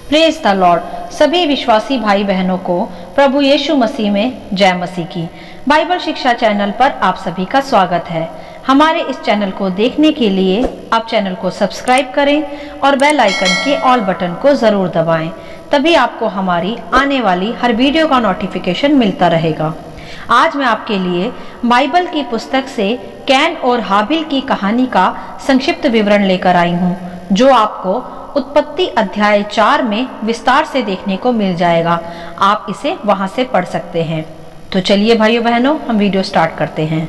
Praise the Lord. सभी विश्वासी भाई बहनों को प्रभु यीशु मसीह में जय मसीह की। बाइबल शिक्षा चैनल पर आप सभी का स्वागत है। हमारे इस चैनल को देखने के लिए आप चैनल को सब्सक्राइब करें और बेल आइकन के ऑल बटन को जरूर दबाएं, तभी आपको हमारी आने वाली हर वीडियो का नोटिफिकेशन मिलता रहेगा। आज मैं आपके लिए बाइबल की पुस्तक से कैन और हाबिल की कहानी का संक्षिप्त विवरण लेकर आई हूँ, जो आपको उत्पत्ति अध्याय 4 में विस्तार से देखने को मिल जाएगा। आप इसे वहां से पढ़ सकते हैं। तो चलिए भाइयों बहनों, हम वीडियो स्टार्ट करते हैं।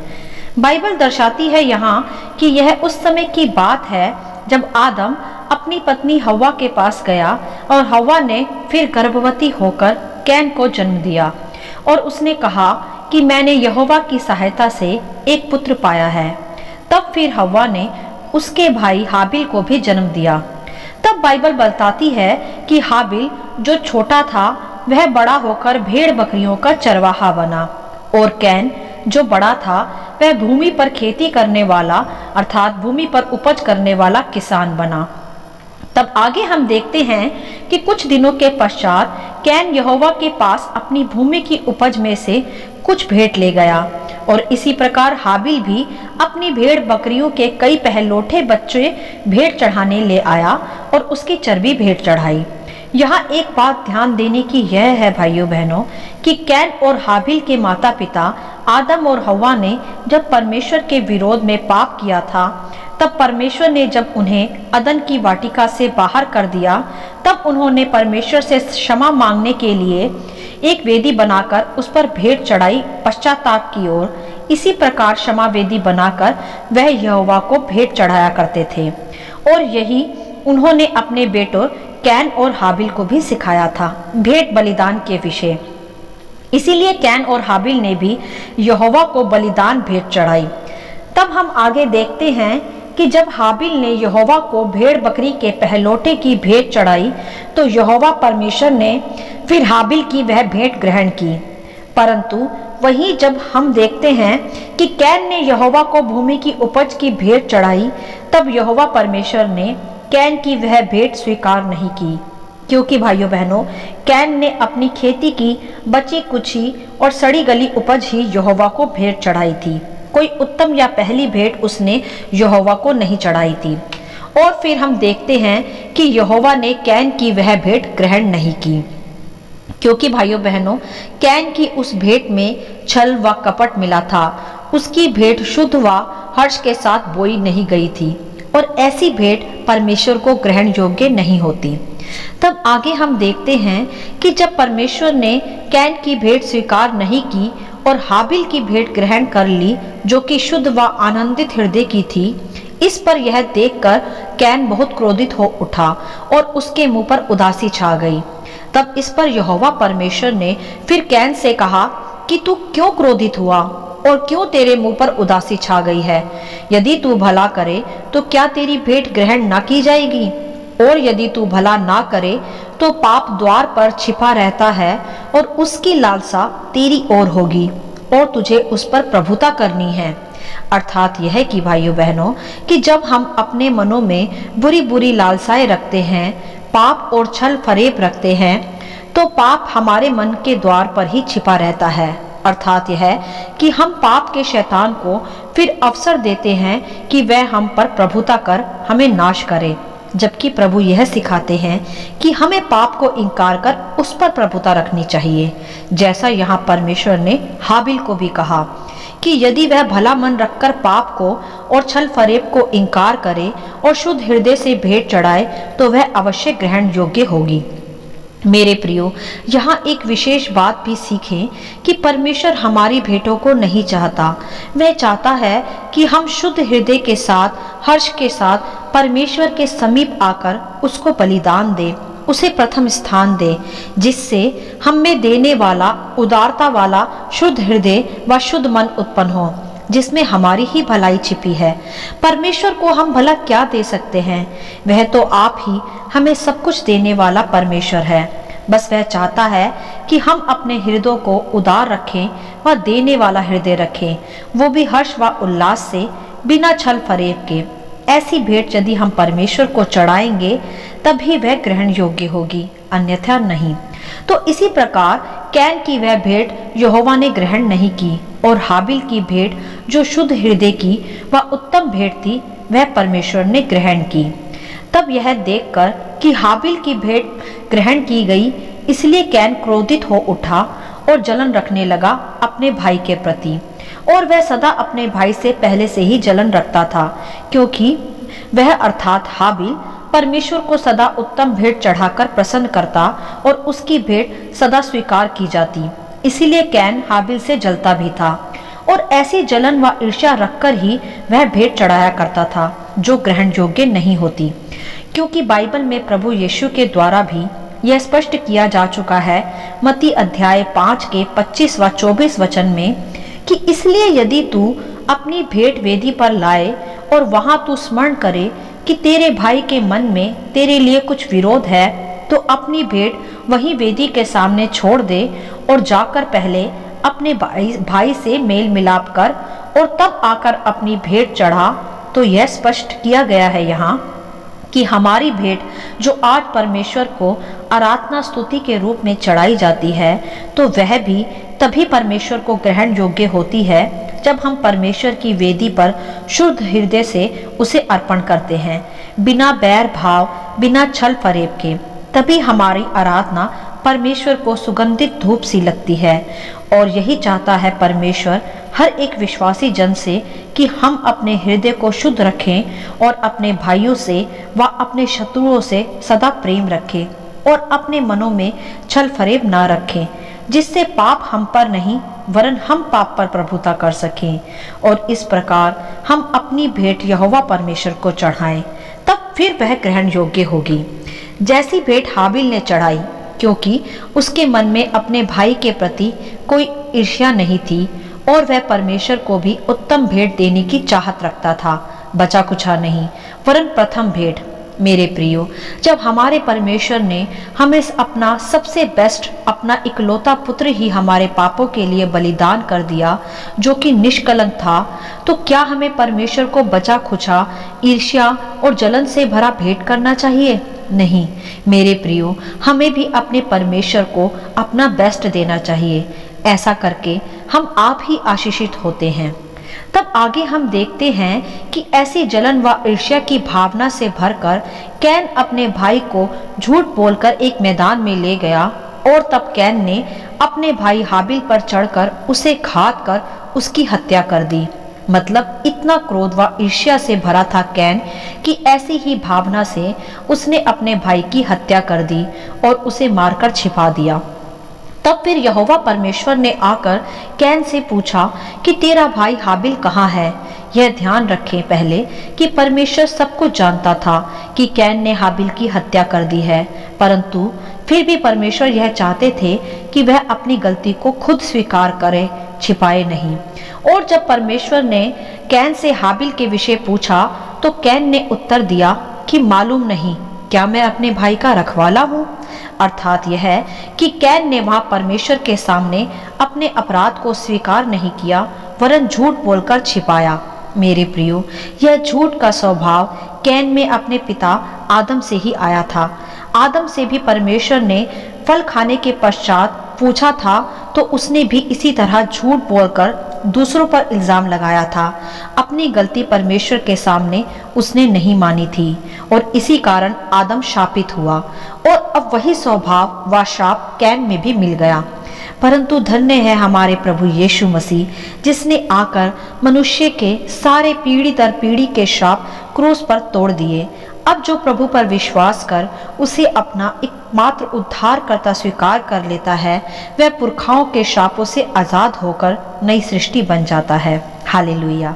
बाइबल दर्शाती है यहाँ कि यह उस समय की बात है जब आदम अपनी पत्नी हव्वा के पास गया और हव्वा ने फिर गर्भवती होकर कैन को जन्म दिया और उसने कहा कि मैंने यहोवा की सहायता से एक पुत्र पाया है। तब फिर हव्वा ने उसके भाई हाबिल को भी जन्म दिया। तब बाइबल बताती है कि हाबिल जो छोटा था वह बड़ा होकर भेड़ बकरियों का चरवाहा बना और कैन जो बड़ा था वह भूमि पर खेती करने वाला अर्थात भूमि पर उपज करने वाला किसान बना। तब आगे हम देखते हैं कि कुछ दिनों के पश्चात कैन यहोवा के पास अपनी भूमि की उपज में से कुछ भेंट ले गया और इसी प्रकार हाबिल भी अपनी भेड़ बकरियों के कई पहलोठे बच्चे भेंट चढ़ाने ले आया और उसकी चर्बी भेंट चढ़ाई। यहाँ एक बात ध्यान देने की यह है भाइयों बहनों कि कैन और हाबिल के माता पिता आदम और हव्वा ने जब परमेश्वर के विरोध में पाप किया था, तब परमेश्वर ने जब उन्हें अदन की वाटिका से बाहर कर दिया, तब उन्होंने परमेश्वर से क्षमा मांगने के लिए एक वेदी बनाकर उस पर भेंट चढ़ाई पश्चाताप की ओर। इसी प्रकार क्षमा वेदी बनाकर वह यहोवा को भेंट चढ़ाया करते थे और यही उन्होंने अपने बेटों कैन और हाबिल को भी सिखाया था भेंट बलिदान के विषय। इसीलिए कैन और हाबिल ने भी यहोवा को बलिदान भेंट चढ़ाई। तब हम आगे देखते हैं कि जब हाबिल ने यहोवा को भेड़ बकरी के पहलोटे की भेंट चढ़ाई तो यहोवा परमेश्वर ने फिर हाबिल की वह भेंट ग्रहण की। परंतु वहीं जब हम देखते हैं कि कैन ने यहोवा को भूमि की उपज की भेंट चढ़ाई, तब यहोवा परमेश्वर ने कैन की वह भेंट स्वीकार नहीं की, क्योंकि भाइयों बहनों कैन ने अपनी खेती की बची कुची और सड़ी गली उपज ही यहोवा को भेंट चढ़ाई थी। कोई उत्तम या पहली भेंट उसने यहोवा को नहीं चढ़ाई थी। और फिर हम देखते हैं कि यहोवा ने कैन की वह भेंट ग्रहण नहीं की, क्योंकि भाइयों बहनों कैन की उस भेंट में छल व कपट मिला था। उसकी भेंट शुद्ध व हर्ष के साथ बोई नहीं गई थी और ऐसी भेंट परमेश्वर को ग्रहण योग्य नहीं होती। तब आगे हम देखते हैं कि जब परमेश्वर ने कैन की भेंट स्वीकार नहीं की और हाबिल की भेंट ग्रहण कर ली, जो कि शुद्ध व आनंदित हृदय की थी, इस पर यह देखकर कैन बहुत क्रोधित हो उठा और उसके मुंह पर उदासी छा गई। तब इस पर यहोवा परमेश्वर ने फिर कैन से कहा कि तू क्यों क्रोधित हुआ और क्यों तेरे मुंह पर उदासी छा गई है? यदि तू भला करे तो क्या तेरी भेंट ग्रहण न की जाएगी? और यदि तू भला ना करे तो पाप द्वार पर छिपा रहता है और उसकी लालसा तेरी ओर होगी और तुझे उस पर प्रभुता करनी है। अर्थात यह कि भाइयों बहनों कि जब हम अपने मनों में बुरी बुरी लालसाएं रखते हैं, पाप और छल फरेब रखते हैं, तो पाप हमारे मन के द्वार पर ही छिपा रहता है। अर्थात यह कि हम पाप के शैतान को फिर अवसर देते हैं कि वह हम पर प्रभुता कर हमें नाश करे, जबकि प्रभु यह सिखाते हैं कि हमें पाप को इनकार कर उस पर प्रभुता रखनी चाहिए। जैसा यहाँ परमेश्वर ने हाबिल को भी कहा कि यदि वह भला मन रखकर पाप को और छल फरेब को इनकार करे और शुद्ध हृदय से भेंट चढ़ाए तो वह अवश्य ग्रहण योग्य होगी। मेरे प्रियो, यहाँ एक विशेष बात भी सीखें कि परमेश्वर हमारी भेंटों को नहीं चाहता। वह चाहता है कि हम शुद्ध हृदय के साथ, हर्ष के साथ परमेश्वर के समीप आकर उसको बलिदान दें, उसे प्रथम स्थान दे, जिससे हम में देने वाला, उदारता वाला शुद्ध हृदय व शुद्ध मन उत्पन्न हो, जिसमें हमारी ही भलाई छिपी है। परमेश्वर को हम भला क्या दे सकते हैं? वह तो आप ही हमें सब कुछ देने वाला परमेश्वर है। बस वह चाहता है कि हम अपने हृदय को उदार रखें व देने वाला हृदय रखें, वो भी हर्ष व उल्लास से, बिना छल फरेब के। ऐसी भेंट यदि हम परमेश्वर को चढ़ाएंगे तभी वह ग्रहण योग्य होगी, अन्यथा नहीं। तो इसी प्रकार कैन की वह भेंट यहोवा ने ग्रहण नहीं की और हाबिल की भेंट जो शुद्ध हृदय की व उत्तम भेंट थी वह परमेश्वर ने ग्रहण की। तब यह देखकर कि हाबिल की भेंट ग्रहण की गई, इसलिए कैन क्रोधित हो उठा और जलन रखने लगा अपने भाई के प्रति। और वह सदा अपने भाई से पहले से ही जलन रखता था, क्योंकि वह अर्थात हाबिल परमेश्वर को सदा उत्तम भेंट चढ़ाकर प्रसन्न करता और उसकी भेंट सदा स्वीकार की जाती। इसीलिए कैन हाबिल से जलता भी था और ऐसी जलन व ईर्ष्या रखकर ही वह भेंट चढ़ाया करता था जो ग्रहण योग्य नहीं होती। क्योंकि बाइबल में प्रभु यीशु के द्वारा भी यह स्पष्ट किया जा चुका है मत्ती अध्याय 5 के 25 व 24 वचन में कि इसलिए यदि तू अपनी भेंट वेदी पर लाए और वहां तू स्मरण करे कि तेरे भाई के मन में तेरे लिए कुछ विरोध है, तो अपनी भेंट वही वेदी के सामने छोड़ दे और जाकर पहले अपने भाई से मेल मिलाप कर और तब आकर अपनी भेंट चढ़ा। तो यह स्पष्ट किया गया है यहाँ कि हमारी भेंट जो आज परमेश्वर को आराधना स्तुति के रूप में चढ़ाई जाती है, तो वह भी तभी परमेश्वर को ग्रहण योग्य होती है जब हम परमेश्वर की वेदी पर शुद्ध हृदय से उसे अर्पण करते हैं, बिना बैर भाव, बिना छल फरेब के। तभी हमारी आराधना परमेश्वर को सुगंधित धूप सी लगती है। और यही चाहता है परमेश्वर हर एक विश्वासी जन से कि हम अपने हृदय को शुद्ध रखें और अपने भाइयों से व अपने शत्रुओं से सदा प्रेम रखें और अपने मनों में छल फरेब ना रखें, जिससे पाप हम पर नहीं वरन हम पाप पर प्रभुता कर सकें। और इस प्रकार हम अपनी भेंट यहोवा परमेश्वर को चढ़ाएं, तब फिर वह ग्रहण योग्य होगी। जैसी भेंट हाबिल ने चढ़ाई, क्योंकि उसके मन में अपने भाई के प्रति कोई ईर्ष्या नहीं थी और वह परमेश्वर को भी उत्तम भेंट देने की चाहत रखता था, बचा कुछा नहीं वरन प्रथम भेंट। मेरे प्रियो, जब हमारे परमेश्वर ने हमें अपना सबसे बेस्ट, अपना इकलौता पुत्र ही हमारे पापों के लिए बलिदान कर दिया जो कि निष्कलंक था, तो क्या हमें परमेश्वर को बचा खुचा ईर्ष्या और जलन से भरा भेंट करना चाहिए? नहीं मेरे प्रियो, हमें भी अपने परमेश्वर को अपना बेस्ट देना चाहिए। ऐसा करके हम आप ही आशीषित होते हैं। तब आगे हम देखते हैं कि ऐसी जलन व ईर्ष्या की भावना से भरकर कैन अपने भाई को झूठ बोलकर एक मैदान में ले गया और तब कैन ने अपने भाई हाबिल पर चढ़कर उसे घात कर उसकी हत्या कर दी। मतलब इतना क्रोध व ईर्ष्या से भरा था कैन कि ऐसी ही भावना से उसने अपने भाई की हत्या कर दी और उसे मारकर छिपा दिया। तब फिर यहोवा परमेश्वर ने आकर कैन से पूछा कि तेरा भाई हाबिल कहाँ है? यह ध्यान रखें पहले कि परमेश्वर सब कुछ जानता था कि कैन ने हाबिल की हत्या कर दी है, परंतु फिर भी परमेश्वर यह चाहते थे कि वह अपनी गलती को खुद स्वीकार करे, छिपाए नहीं। और जब परमेश्वर ने कैन से हाबिल के विषय पूछा तो कैन ने उत्तर दिया कि मालूम नहीं, क्या मैं अपने भाई का रखवाला हूँ? अर्थात यह है कि कैन ने वहां परमेश्वर के सामने अपने अपराध को स्वीकार नहीं किया वरन झूठ बोलकर छिपाया। मेरे प्रियो, यह झूठ का स्वभाव कैन में अपने पिता आदम से ही आया था। आदम से भी परमेश्वर ने फल खाने के पश्चात पूछा था तो उसने भी इसी तरह झूठ बोलकर दूसरों पर इल्जाम लगाया था। अपनी गलती परमेश्वर के सामने उसने नहीं मानी थी और इसी कारण आदम शापित हुआ और अब वही स्वभाव व शाप कैन में भी मिल गया। परंतु धन्य है हमारे प्रभु यीशु मसीह, जिसने आकर मनुष्य के सारे पीढ़ी दर पीढ़ी के शाप क्रूस पर तोड़ दिए। अब जो प्रभु पर विश्वास कर उसे अपना एकमात्र उद्धारकर्ता स्वीकार कर लेता है, वह पुरखाओं के शापों से आजाद होकर नई सृष्टि बन जाता है। हालेलुया।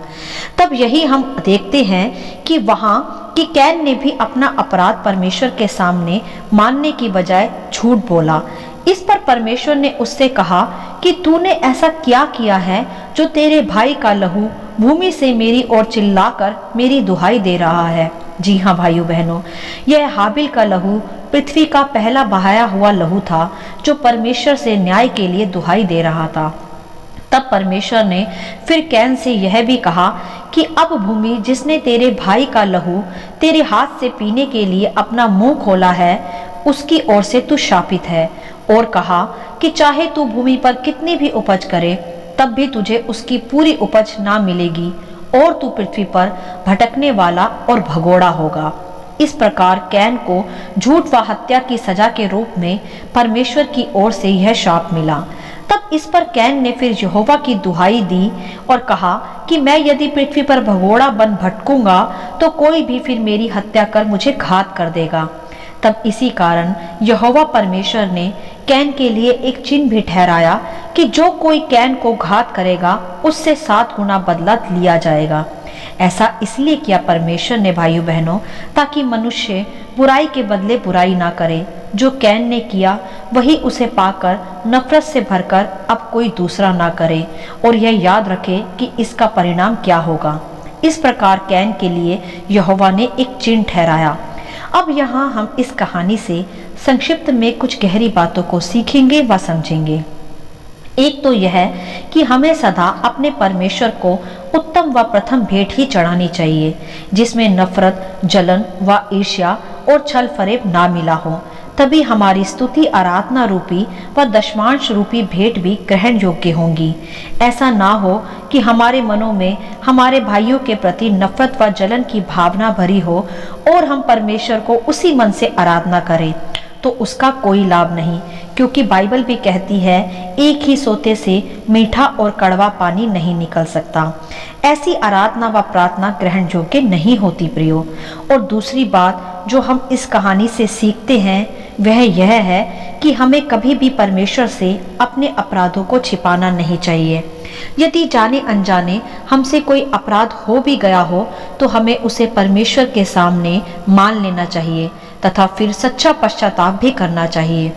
तब यही हम देखते हैं कि वहां कि कैन ने भी अपना अपराध परमेश्वर के सामने मानने की बजाय झूठ बोला। इस पर परमेश्वर ने उससे कहा कि तूने ऐसा क्या किया है जो तेरे भाई का लहू भूमि से मेरी ओर चिल्लाकर मेरी दुहाई दे रहा है? जी हाँ भाइयों बहनों, यह हाबिल का लहू पृथ्वी का पहला बहाया हुआ लहू था जो परमेश्वर से न्याय के लिए दुहाई दे रहा था। तब परमेश्वर ने फिर कैन से यह भी कहा कि अब भूमि जिसने तेरे भाई का लहू तेरे हाथ से पीने के लिए अपना मुंह खोला है, उसकी ओर से तू शापित है। और कहा कि चाहे तू भूमि पर कितनी भी उपज करे, तब भी तुझे उसकी पूरी उपज ना मिलेगी, और तू पृथ्वी पर भटकने वाला और भगोड़ा होगा। इस प्रकार कैन को झूठ व हत्या की सजा के रूप में परमेश्वर की ओर से यह शाप मिला। तब इस पर कैन ने फिर यहोवा की दुहाई दी और कहा कि मैं यदि पृथ्वी पर भगोड़ा बन भटकूंगा, तो कोई भी फिर मेरी हत्या कर मुझे घात कर देगा। तब इसी कारण यहोवा परमेश्वर ने कैन के लिए एक चिन्ह भी ठहराया कि जो कोई कैन को घात करेगा, उससे 7 गुना बदला लिया जाएगा। ऐसा इसलिए किया परमेश्वर ने भाइयों बहनों, ताकि मनुष्य बुराई के बदले बुराई ना करे। जो कैन ने किया वही उसे पाकर नफरत से भरकर अब कोई दूसरा ना करे, और यह याद रखे कि इसका परिणाम क्या होगा। इस प्रकार कैन के लिए यहोवा ने एक चिन्ह ठहराया। अब यहाँ हम इस कहानी से संक्षिप्त में कुछ गहरी बातों को सीखेंगे व समझेंगे। एक तो यह कि हमें सदा अपने परमेश्वर को उत्तम व प्रथम भेंट ही चढ़ानी चाहिए, जिसमें नफरत, जलन व ईर्ष्या और छल फरेब ना मिला हो। तभी हमारी स्तुति आराधना रूपी व दशमांश रूपी भेंट भी ग्रहण योग्य होंगी। ऐसा ना हो कि हमारे मनों में हमारे भाइयों के प्रति नफरत व जलन की भावना भरी हो और हम परमेश्वर को उसी मन से आराधना करें, तो उसका कोई लाभ नहीं, क्योंकि बाइबल भी कहती है, एक ही सोते से मीठा और कड़वा पानी नहीं निकल सकता। ऐसी आराधना व प्रार्थना ग्रहण योग्य नहीं होती प्रियो। और दूसरी बात जो हम इस कहानी से सीखते हैं वह यह है कि हमें कभी भी परमेश्वर से अपने अपराधों को छिपाना नहीं चाहिए। यदि जाने अनजाने हमसे कोई अपराध हो भी गया हो, तो हमें उसे परमेश्वर के सामने मान लेना चाहिए तथा फिर सच्चा पश्चाताप भी करना चाहिए।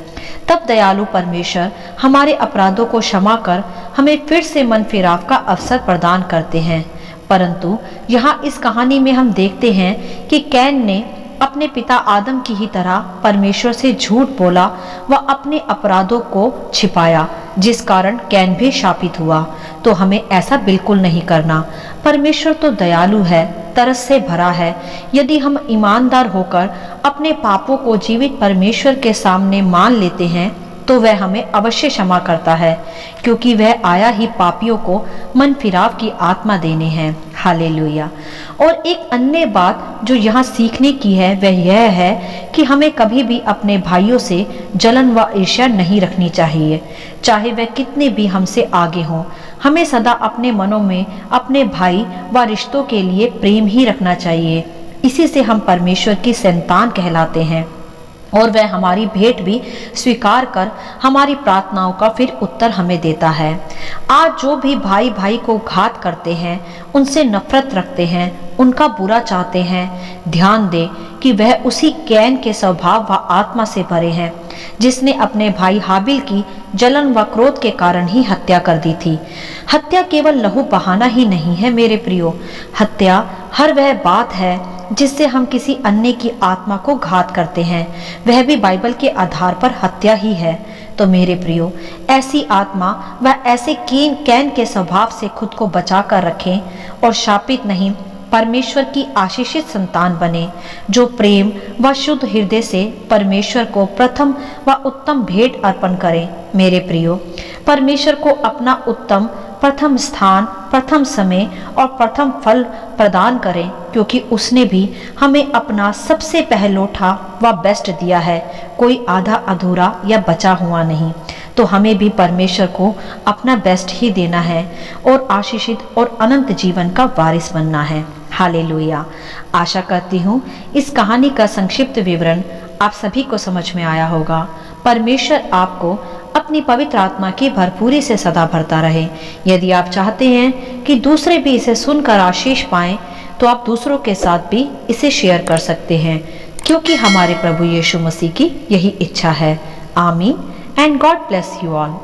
तब दयालु परमेश्वर हमारे अपराधों को क्षमा कर हमें फिर से मन फिराव का अवसर प्रदान करते हैं। परंतु यहाँ इस कहानी में हम देखते हैं कि कैन ने अपने पिता आदम की ही तरह परमेश्वर से झूठ बोला व अपने अपराधों को छिपाया, जिस कारण कैन भी शापित हुआ। तो हमें ऐसा बिल्कुल नहीं करना। परमेश्वर तो दयालु है, तरस से भरा है। यदि हम ईमानदार होकर अपने पापों को जीवित परमेश्वर के सामने मान लेते हैं, तो वह हमें अवश्य क्षमा करता है, क्योंकि वह आया ही पापियों को मन फिराव की आत्मा देने हैं। हालेलुया। और एक अन्य बात जो यहाँ सीखने की है वह यह है कि हमें कभी भी अपने भाइयों से जलन व ईर्ष्या नहीं रखनी चाहिए, चाहे वह कितने भी हमसे आगे हों। हमें सदा अपने मनों में अपने भाई व रिश्तों के लिए प्रेम ही रखना चाहिए। इसी से हम परमेश्वर की संतान कहलाते हैं, और वह हमारी भेंट भी स्वीकार कर हमारी प्रार्थनाओं का फिर उत्तर हमें देता है। आज जो भी भाई भाई को घात करते हैं, उनसे नफरत रखते हैं, उनका बुरा चाहते हैं, ध्यान दे कि वह उसी कैन के स्वभाव व आत्मा से भरे हैं, जिसने अपने भाई हाबिल की जलन व क्रोध के कारण ही हत्या कर दी थी। हत्या केवल लहू बहाना ही नहीं है मेरे प्रियो। हत्या हर वह बात है जिससे हम किसी अन्य की आत्मा को घात करते हैं, वह भी बाइबल के आधार पर हत्या ही है। तो मेरे प्रियो, ऐसी आत्मा व ऐसे कैन के स्वभाव से खुद को बचा कर रखें और शापित नहीं, परमेश्वर की आशीषित संतान बने, जो प्रेम व शुद्ध हृदय से परमेश्वर को प्रथम व उत्तम भेंट अर्पण करें। मेरे प्रियो, परमेश्वर को अपना उत्तम प्रथम स्थान, प्रथम समय और प्रथम फल प्रदान करें, क्योंकि उसने भी हमें अपना सबसे पहलोठा व बेस्ट दिया है, कोई आधा अधूरा या बचा हुआ नहीं। तो हमें भी परमेश्वर को अपना बेस्ट ही देना है और आशीषित और अनंत जीवन का वारिस बनना है। हालेलुया। आशा करती हूँ इस कहानी का संक्षिप्त विवरण आप सभी को समझ में आया होगा। परमेश्वर आपको अपनी पवित्र आत्मा की भरपूरी से सदा भरता रहे। यदि आप चाहते हैं कि दूसरे भी इसे सुनकर आशीष पाएं, तो आप दूसरों के साथ भी इसे शेयर कर सकते हैं, क्योंकि हमारे प्रभु यीशु मसीह की यही इच्छा है। आमीन and God bless you all.